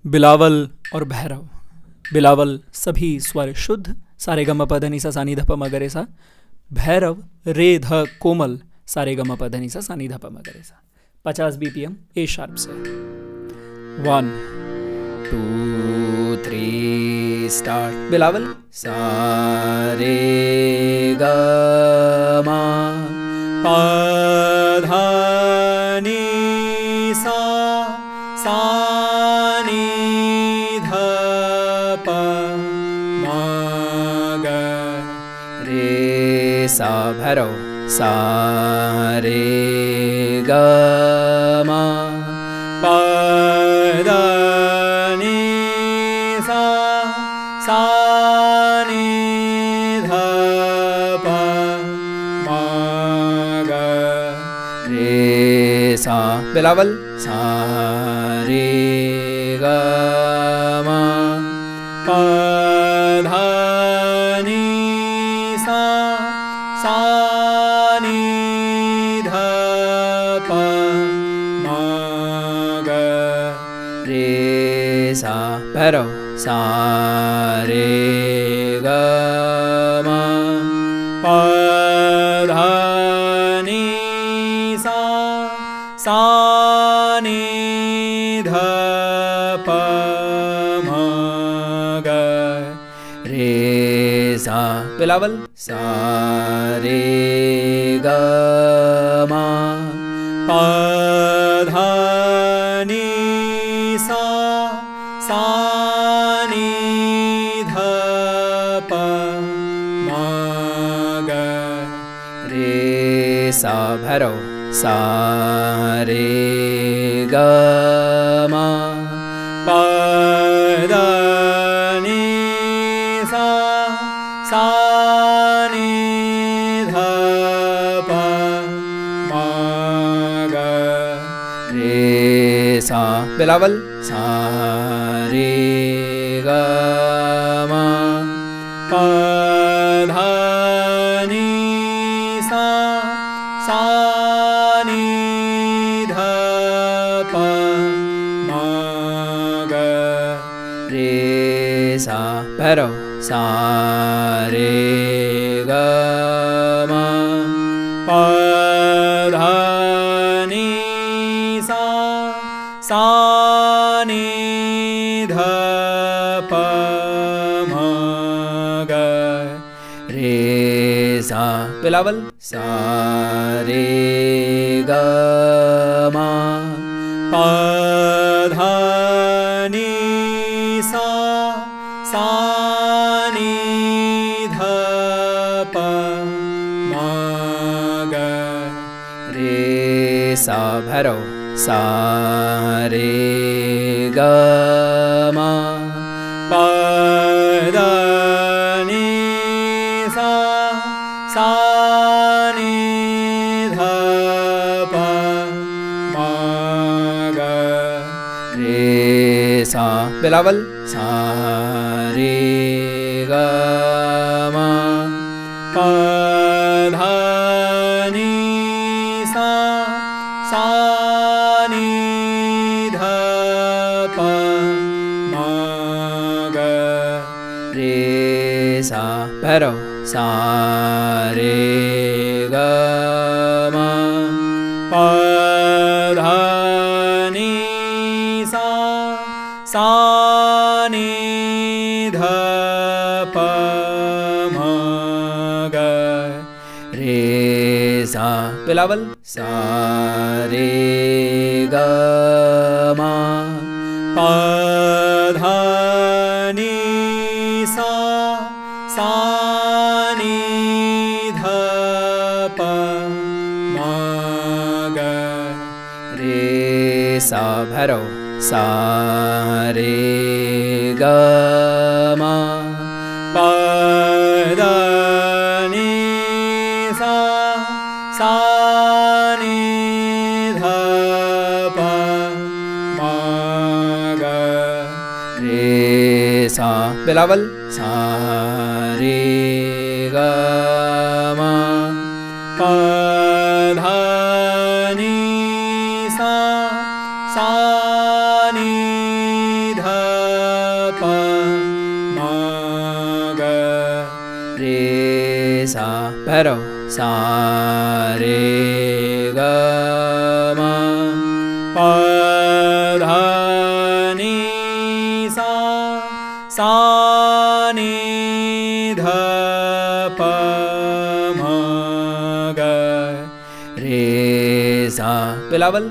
बिलावल और भैरव। बिलावल सभी स्वर शुद्ध, सारे गम प ध नि सा सा नि ध प म ग रे सा। भैरव रे ध कोमल, सारे गम प ध नि सा नि ध प म ग रे सा। 50 BPM ए शार्प से। 1 2 3 स्टार्ट। बिलावल सा रे ग म प ध नि सा नि ध प म ग रे सा। भैरव सा रे ग म प ध नि सा नि ध प म ग रे सा। बिलावल सा रे ग म प ध नि सा नि ध प म ग रे सा। भैरव सा रे ग म प ध नि सा नि ध प म ग रे सा। बिलावल सा रे ग म प ध नि सा नि ध प म ग रे सा। भैरव सा रे ग म प ध नि सा नि ध प म ग रे सा। बिलावल सा रे ग म प ध नि सा नि ध प म ग रे सा। भैरव सा रे ग म प ध नि सा नि ध प म ग रे सा। बिलावल सा रे ग म प ध नि सा नि ध प म ग रे सा। भैरव सा रे ग म प ध नि सा नि ध प म ग रे सा। बिलावल सा रे ग म प ध नि सा नि ध प म ग रे सा। भैरव सा रे ग म प ध नि सा नि ध प म ग रे सा। बिलावल सा रे ग म प ध नि सा नि ध प म ग रे सा। भैरव सा रे ग म प ध नि सा नि ध प म ग रे सा। बिलावल सा रे ग म प ध नि सा नि ध सा भैरव सा रे ग म प ध नि सा नि ध प म ग रे सा। बिलावल।